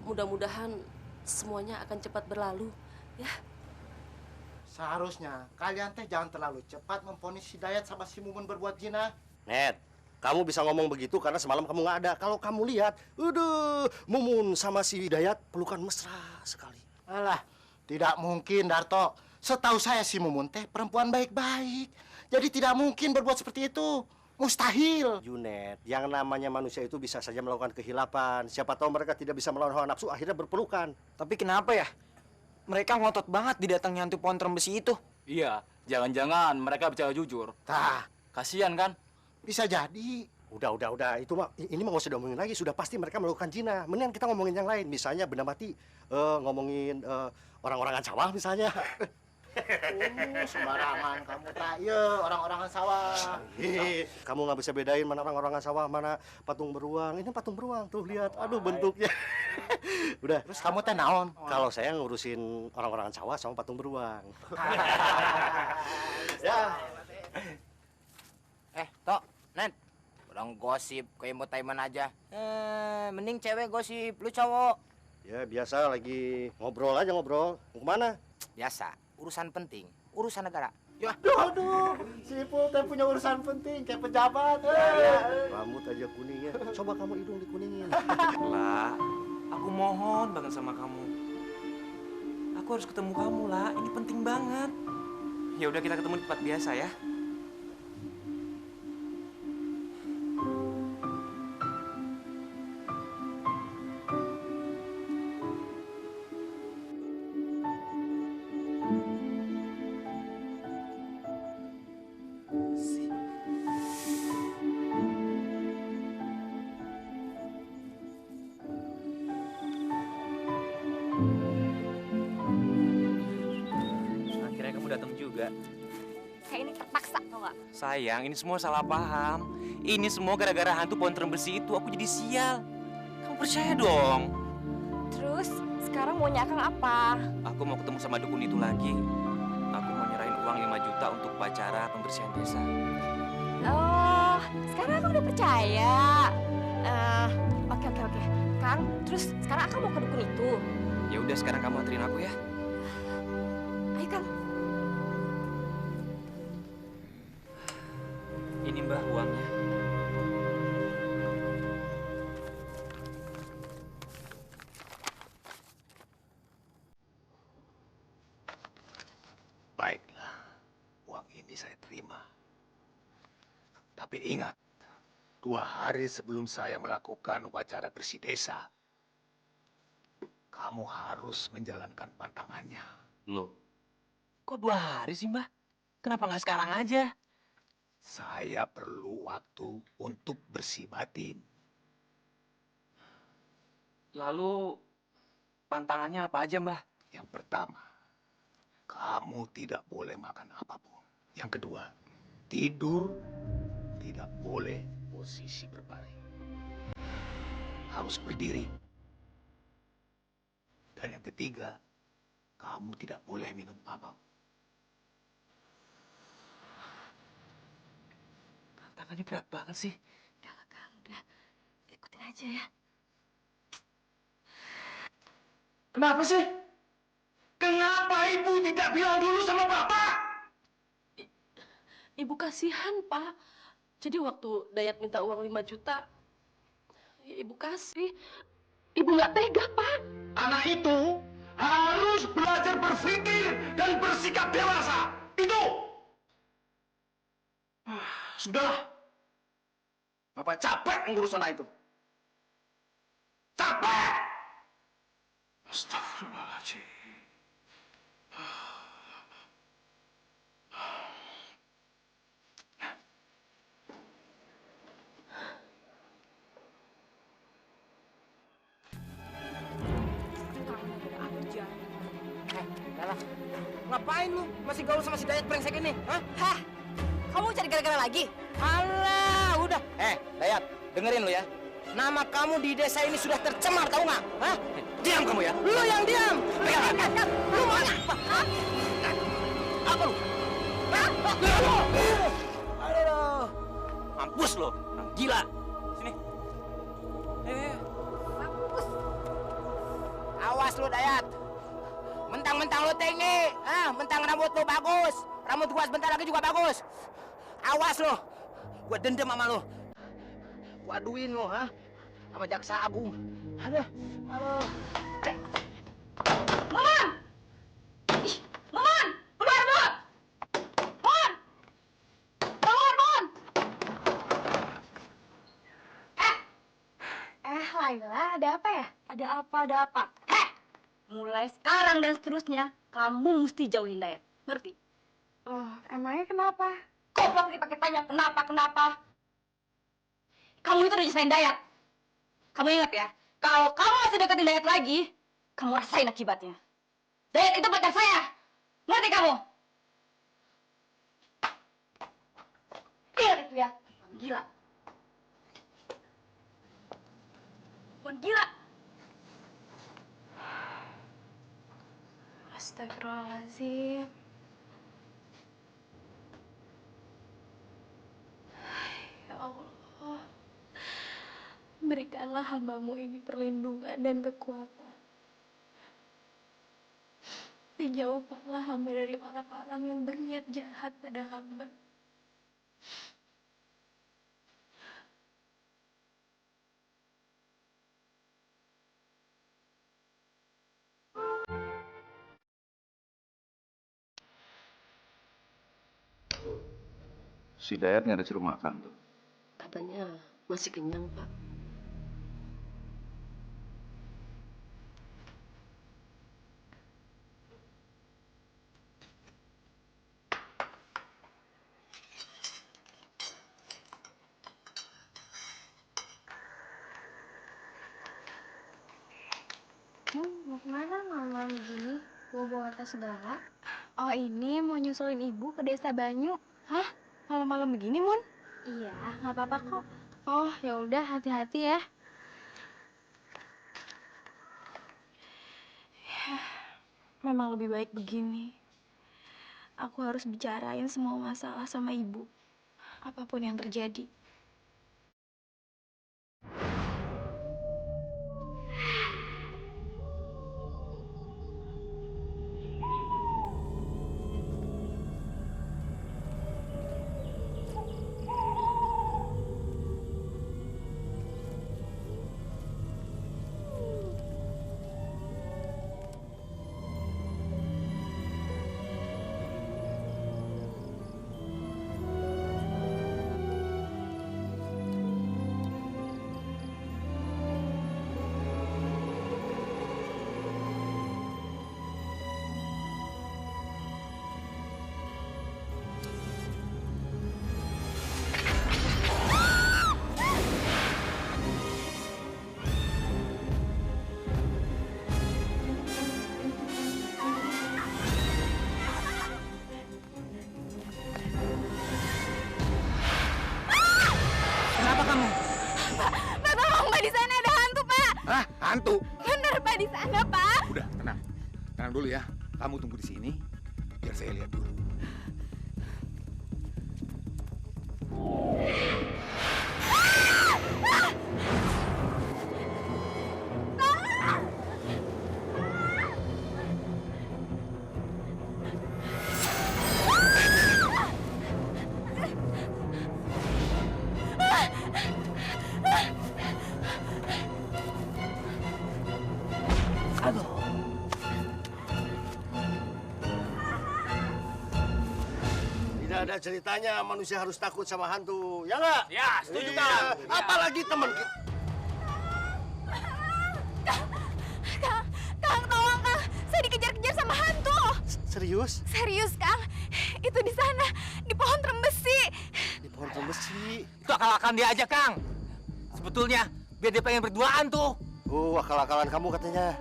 Mudah-mudahan semuanya akan cepat berlalu, ya. Seharusnya kalian teh jangan terlalu cepat memvonis si Dayat sama si Mumun berbuat zina. Net, kamu bisa ngomong begitu karena semalam kamu nggak ada. Kalau kamu lihat, Mumun sama si Dayat pelukan mesra sekali. Alah, tidak mungkin Darto. Setahu saya si Mumun teh perempuan baik-baik. Jadi tidak mungkin berbuat seperti itu. Mustahil. Junet, yang namanya manusia itu bisa saja melakukan kehilapan. Siapa tahu mereka tidak bisa melawan hawa nafsu, akhirnya berpelukan. Tapi kenapa ya? Mereka ngotot banget didatangnya hantu pohon terem besi itu. Iya, jangan-jangan mereka bicara jujur. Tah, Kasihan kan? bisa jadi. Udah. Itu mah, ini mah nggak usah diomongin lagi. Sudah pasti mereka melakukan zina. Mendingan kita ngomongin yang lain. Misalnya benda mati, ngomongin orang-orangan sawah misalnya. Sembarangan kamu tak, orang-orangan sawah. Kamu nggak bisa bedain mana orang-orangan sawah, mana patung beruang. Ini patung beruang tuh, lihat. Aduh bentuknya. Udah. Terus kamu teh naon? Kalau saya ngurusin orang-orangan sawah sama patung beruang. Ya. Tok, Nen. Orang gosip kayak mau taiman aja. Mending cewek gosip, lu cowok. Ya biasa lagi ngobrol aja ngobrol. Mau kemana? Biasa, urusan penting, urusan negara. Aduh, si Ipul teh punya urusan penting kayak pejabat. Rambut aja kuningnya. Coba kamu hidung dikuningin. Lah, aku mohon banget sama kamu. Aku harus ketemu kamu, lah. Ini penting banget. Ya udah kita ketemu di tempat biasa ya. Akhirnya kamu datang juga. Kayak ini terpaksa, tau gak? Sayang, ini semua salah paham. Ini semua gara-gara hantu pohon terem besi itu aku jadi sial. Kamu percaya dong. Terus, sekarang maunya Akang apa? Aku mau ketemu sama dukun itu lagi. Aku mau nyerahin uang 5 juta untuk upacara pembersihan desa. Oh, sekarang Akang udah percaya. Oke. Kang, terus sekarang Akang mau ke dukun itu? Ya udah sekarang kamu anterin aku ya. Ayo, Kang. Ini Mbah uangnya. Baiklah, uang ini saya terima. Tapi ingat, 2 hari sebelum saya melakukan upacara bersih desa, kamu harus menjalankan pantangannya. Loh, kok 2 hari sih Mbah? Kenapa nggak sekarang aja? Saya perlu waktu untuk bersih batin. Lalu pantangannya apa aja Mbah? Yang pertama, kamu tidak boleh makan apapun. Yang kedua, tidur tidak boleh posisi berbaring. Harus berdiri. Dan yang ketiga, kamu tidak boleh minum apa. Tangannya berat banget sih. Udah, Kang, udah. Ikutin aja ya. Kenapa sih? Kenapa ibu tidak bilang dulu sama bapak? Ibu kasihan, Pak. Jadi waktu Dayat minta uang 5 juta, ya ibu kasih. Ibu nggak tega, Pak. Anak itu harus belajar berpikir dan bersikap dewasa. Itu. Sudah. Bapak capek ngurus anak itu. Capek. Astagfirullahaladzim. Lala, ngapain lu masih gaul sama si Dayat brengsek ini? Hah? Hah? Kamu cari gara-gara lagi? Alah, udah. Dayat, dengerin lu ya. Nama kamu di desa ini sudah tercemar, tahu nggak? Hah? Diam kamu ya. Lu yang diam. Lu mau apa? Hah? Apa lu? Hah? Aduh. Mampus lo, orang gila. Sini. Mampus. Awas lu, Dayat. Mentang-mentang lu tinggi, mentang rambut lu bagus. Rambut gua sebentar lagi juga bagus. Awas lu. Gua dendam sama lu. Gua aduin lu, sama Jaksa Agung. Aduh. Maman! Ih, Maman! Keluar, Maman! Maman! Bangun, Maman! Laila, ada apa ya? Ada apa, ada apa? Mulai sekarang dan seterusnya, kamu mesti jauhin Dayat. Ngerti? Oh, emangnya kenapa? Kok belum dipakai tanya kenapa? Kamu itu udah nyesain Dayat. Kamu ingat ya, kalau kamu masih deketin Dayat lagi, kamu rasain akibatnya. Dayat itu pacar saya. Ngerti kamu? Ingat itu ya. Gila. Gila. Astagfirullahaladzim. Ya Allah, berikanlah hambamu ini perlindungan dan kekuatan. Dijauhkanlah hamba dari orang-orang yang berniat jahat pada hamba. Si Dayat nggak ada suruh makan tuh. Katanya masih kenyang, Pak. Mau kemana malam begini? Bawa tas segala? Oh, ini mau nyusulin ibu ke desa Banyu. Hah? Malam-malam begini, Mun? Iya, nggak apa-apa kok. Oh, ya udah, hati-hati ya. Memang lebih baik begini. Aku harus bicarain semua masalah sama ibu. Apapun yang terjadi. Hantu. Bener, Pak, di sana, Pak. Udah, tenang. Tenang dulu ya. Kamu tunggu di sini, biar saya lihat dulu. ada ceritanya manusia harus takut sama hantu, ya nggak? Ya, setuju Iya. Kang. Apalagi teman kita. Kang, tolong Kang. Saya dikejar-kejar sama hantu. Serius? Serius, Kang. Itu di sana, di pohon trembesi. Di pohon trembesi. Itu akal-akalan dia aja, Kang. Sebetulnya biar dia pengen berduaan tuh. Oh, akal-akalan kamu katanya.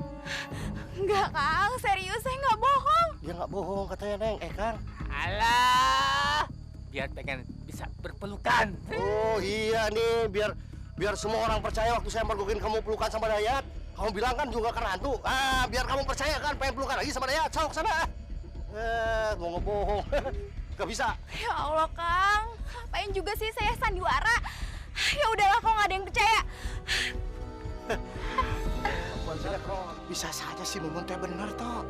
Enggak, Kang. Serius, saya nggak bohong. Ya nggak bohong katanya, Neng. Kang. Alah, biar pengen bisa berpelukan. Oh iya nih, biar semua orang percaya waktu saya mergokin kamu pelukan sama Dayat. Kamu bilang kan juga karena hantu. Ah, biar kamu percaya kan, pengen pelukan lagi sama Dayat. Sok sana. Mau ngebohong. Gak bisa. Ya Allah, Kang. Ngapain juga sih saya sandiwara? Ya udahlah, kok nggak ada yang percaya. Bisa saja sih Mumun teh bener toh.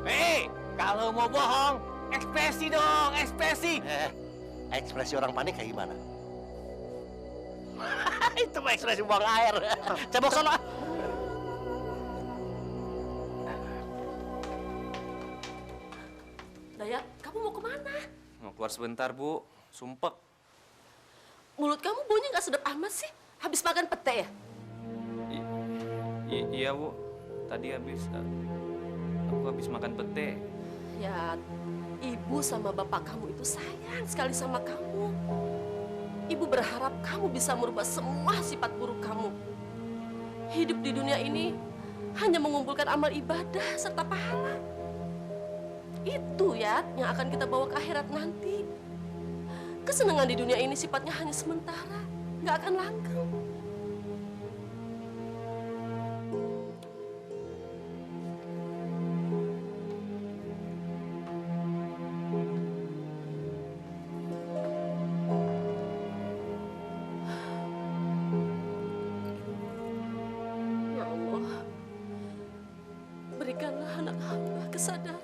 Kalau mau bohong, ekspresi dong, ekspresi. Ekspresi orang panik kayak gimana? Itu mah ekspresi buang air. Cebok sana. Dayat, kamu mau kemana? Mau keluar sebentar, Bu. Sumpek. Mulut kamu baunya nggak sedap amat sih. Habis makan pete ya? Iya, Bu. Tadi aku habis makan pete. Ya, ibu sama bapak kamu itu sayang sekali sama kamu. Ibu berharap kamu bisa merubah semua sifat buruk kamu. Hidup di dunia ini hanya mengumpulkan amal ibadah serta pahala. Itu ya yang akan kita bawa ke akhirat nanti. Kesenangan di dunia ini sifatnya hanya sementara, nggak akan langgeng. Ya Allah, berikanlah anak hamba kesadaran.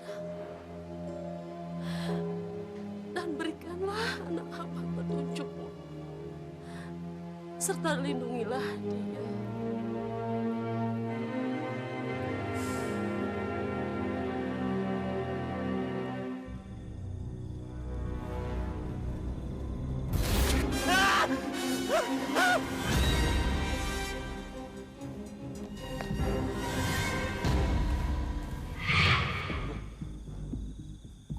Dan berikanlah anak hamba petunjuk-Mu. Serta lindungilah dia.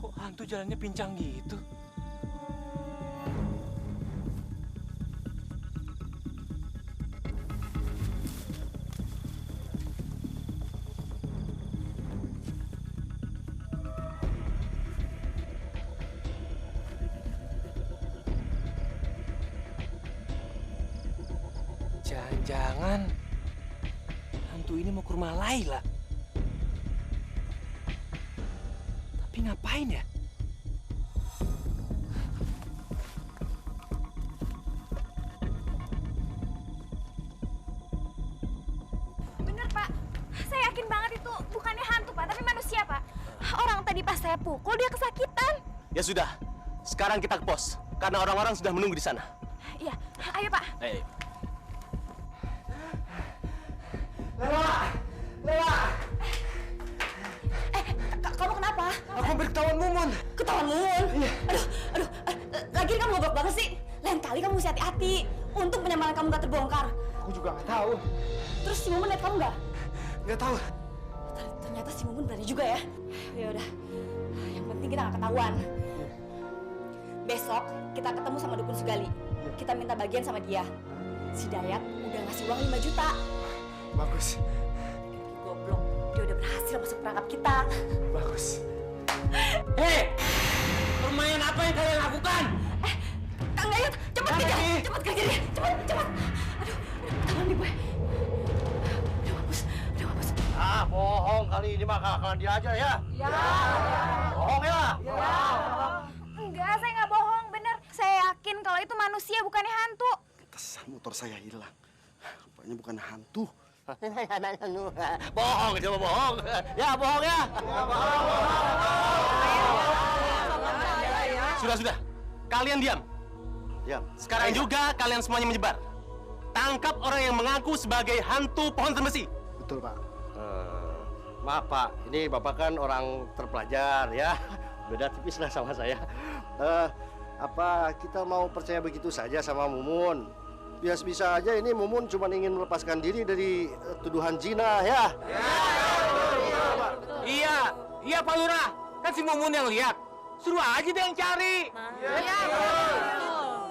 Kok hantu jalannya pincang gitu? Jangan-jangan hantu ini mau ke rumah Laila. Tapi ngapain ya? Bener, Pak. Saya yakin banget itu bukannya hantu, Pak, tapi manusia, Pak. Orang tadi pas saya pukul, dia kesakitan. Ya sudah, sekarang kita ke pos karena orang-orang sudah menunggu di sana. Iya, ayo, Pak. Ayo. Kamu kenapa? Aku hampir ketahuan Mumun. Ketahuan Mumun? Aduh, lagian kamu goblok banget sih. Lain kali kamu mesti hati-hati. Untung penyamaran kamu gak terbongkar. Aku juga nggak tahu. Terus si Mumun lihat kamu nggak? Nggak tahu. Ternyata si Mumun berani juga ya. Ya udah, yang penting kita nggak ketahuan. Besok kita ketemu sama Dukun Sugali. Kita minta bagian sama dia. Si Dayat udah ngasih uang 5 juta. Bagus. Goblok, dia udah berhasil masuk perangkap kita. Bagus. Hei, permainan apa yang kalian lakukan? Kang Dayat, cepet kejar, cepet kejar dia, cepet. Aduh, tangan di gue. Udah mampus. Ah, bohong kali ini mah akal-akalan dia aja ya. Ya. Bohong ya. Enggak, saya nggak bohong, bener. Saya yakin kalau itu manusia bukannya hantu. Pantesan motor saya hilang. Rupanya bukan hantu. Bohong, coba bohong. Ya, bohong ya. Sudah. Kalian diam. Diam. Sekarang juga kalian semuanya menyebar. Tangkap orang yang mengaku sebagai hantu pohon trembesi. Betul, Pak. Maaf Pak, ini Bapak kan orang terpelajar ya. Beda tipis lah sama saya. Apa kita mau percaya begitu saja sama Mumun? Biasa-bisa aja ini Mumun cuma ingin melepaskan diri dari tuduhan zina ya. Iya Pak Lurah. Kan si Mumun yang lihat. Suruh aja dia yang cari.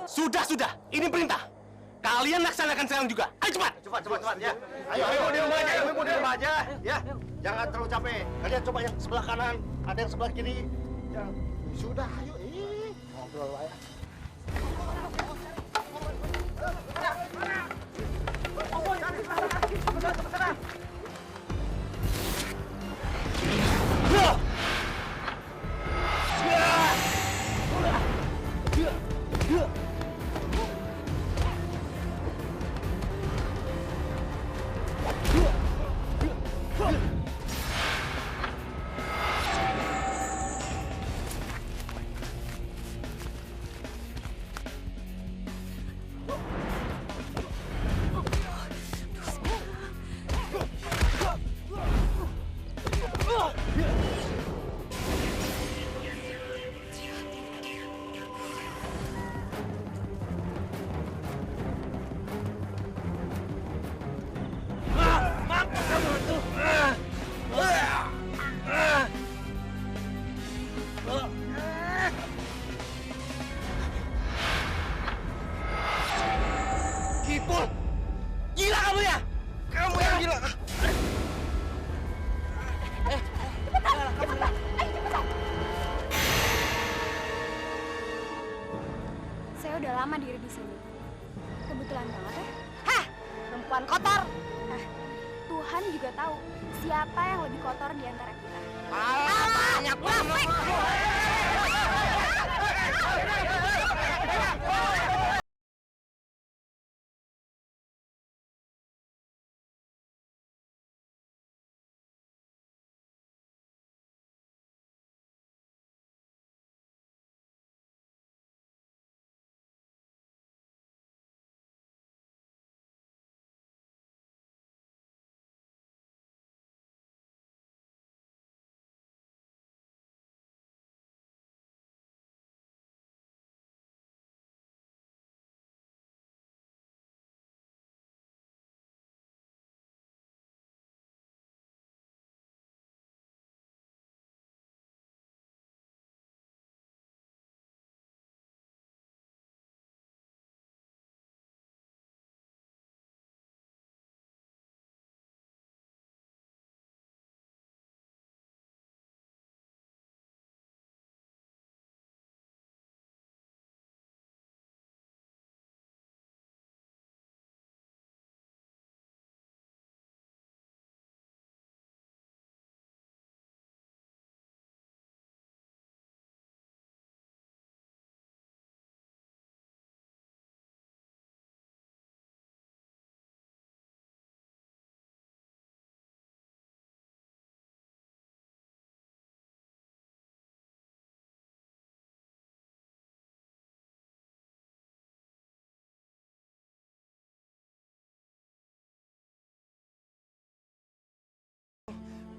Sudah. Ini perintah. Kalian laksanakan sekarang juga. Ayo cepat. Cepat ya. Ayo di rumah aja, ibu di rumah aja. Ya, jangan terlalu capek. Kalian coba yang sebelah kanan, ada yang sebelah kiri. Ya, sudah, ayo. Ngobrol aja. Kipul, gila kamu ya? Kamu yang gila. Saya udah lama diri di sini. Kebetulan banget ya. Hah, perempuan kotor. Tuhan juga tahu siapa yang lebih kotor di antara kita. Banyak banget.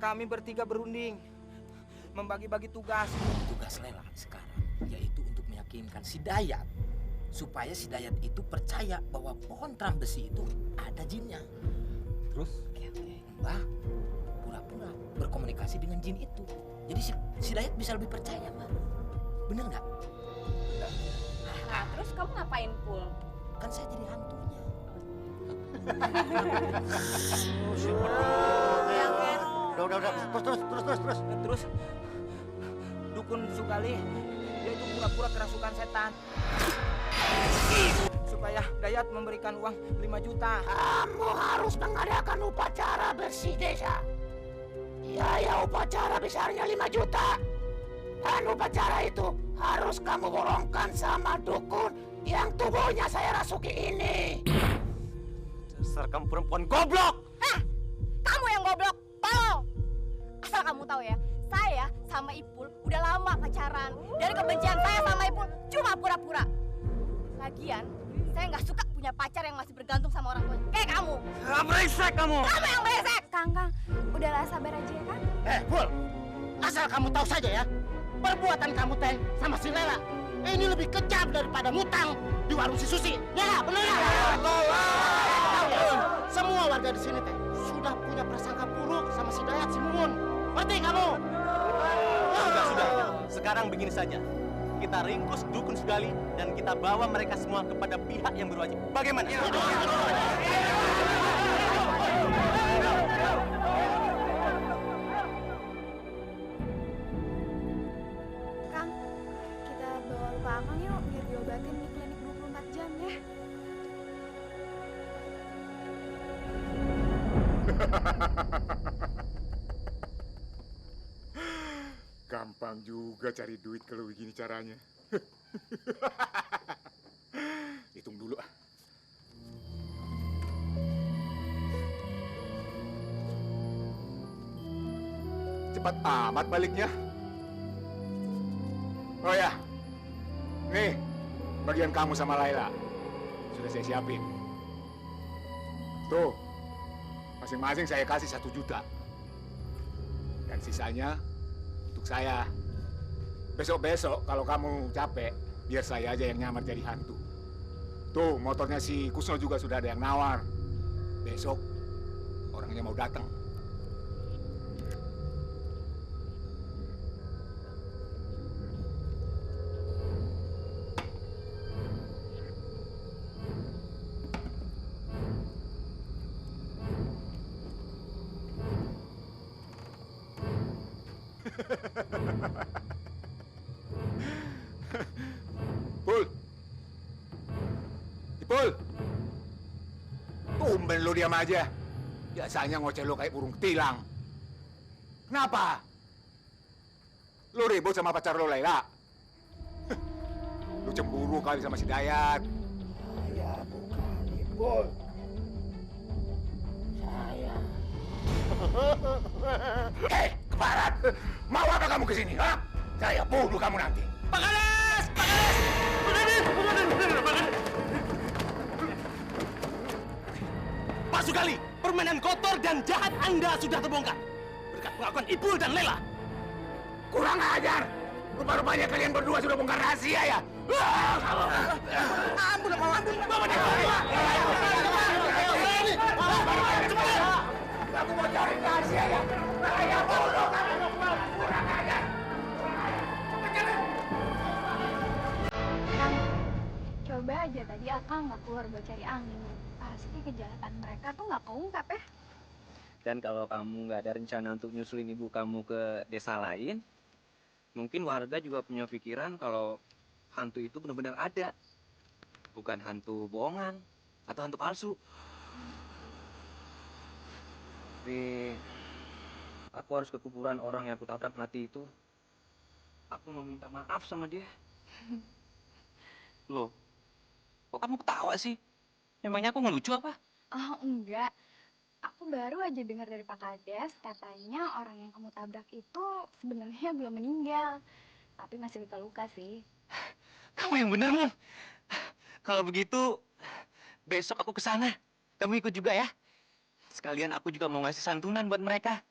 Kami bertiga berunding membagi-bagi tugas. Tugas Lela sekarang yaitu untuk meyakinkan si Dayat supaya si Dayat itu percaya bahwa pohon trambesi itu ada jinnya. Terus Mbah pura-pura berkomunikasi dengan jin itu. Jadi si Dayat bisa lebih percaya, Mbak. Bener nggak? Nah, terus kamu ngapain, Pul? Kan saya jadi hantunya. Udah. Terus dukun Sugali dia itu pura-pura kerasukan setan supaya Dayat memberikan uang 5 juta. Kamu harus mengadakan upacara bersih desa. Biaya upacara besarnya 5 juta. Dan upacara itu harus kamu borongkan sama dukun yang tubuhnya saya rasuki ini. Dasar kamu perempuan goblok! Hah, kamu yang goblok, tolong. Asal kamu tahu ya, saya sama Ipul udah lama pacaran. Dari kebencian saya sama Ipul cuma pura-pura. Lagian, saya nggak suka punya pacar yang masih bergantung sama orang tuanya. Kayak kamu. Brengsek kamu. Kamu yang brengsek. Kang, udahlah sabar aja ya, Kang. Pul, asal kamu tahu saja ya, perbuatan kamu teh sama si Lela Ini lebih kejam daripada ngutang di warung si Susi. Ya, benar ya? Semua warga di sini teh sudah punya prasangka buruk sama si Dayat, si Mumun. Ngerti kamu? Sudah. Sekarang begini saja. Kita ringkus Dukun Sugali dan kita bawa mereka semua kepada pihak yang berwajib. Bagaimana? Kang, kita bawa luka Akang yuk biar diobatin di klinik 24 jam ya. Gampang juga cari duit kalau begini caranya. Hitung dulu ah. Cepat amat baliknya. Oh ya, nih bagian kamu sama Laila. Sudah saya siapin. Tuh, masing-masing saya kasih 1 juta. Dan sisanya untuk saya. Besok-besok kalau kamu capek, biar saya aja yang nyamar jadi hantu. Tuh, motornya si Kusno juga sudah ada yang nawar. Besok orangnya mau datang. Pul. Ipul. Tumben lu diam aja. Biasanya ngoceh lu kayak burung tilang. Kenapa? Lu ribut sama pacar lu, Laila? Lu cemburu kali sama si Dayat. Saya bukan Ipul. Saya. Hei, keparat! Mau apa kamu kesini, ha? Saya bunuh kamu nanti. Pak Kades! Pak Kades! Pak Sugali, permainan kotor dan jahat Anda sudah terbongkar. Berkat pengakuan Ipul dan Lela. Kurang ajar! Rupa-rupanya kalian berdua sudah bongkar rahasia ya? Ampun, ampun. Bawa dia. Kamu mau cari rahasia ya? Saya bunuh kamu! Kurang ajar! Kang, coba aja tadi Akang nggak keluar buat cari angin. Pasti kejahatan mereka tuh nggak keungkap ya. Dan kalau kamu nggak ada rencana untuk nyusulin ibu kamu ke desa lain, mungkin warga juga punya pikiran kalau hantu itu benar-benar ada. Bukan hantu bohongan atau hantu palsu. Tapi aku harus ke kuburan orang yang aku tabrak mati itu. Aku mau minta maaf sama dia. Loh, kok kamu ketawa sih? Memangnya aku ngelucu apa? Oh enggak, aku baru aja dengar dari Pak Kades katanya orang yang kamu tabrak itu sebenarnya belum meninggal, tapi masih luka-luka sih. Kamu yang benar, Mon. Kalau begitu, besok aku ke sana. Kamu ikut juga ya. Sekalian aku juga mau ngasih santunan buat mereka.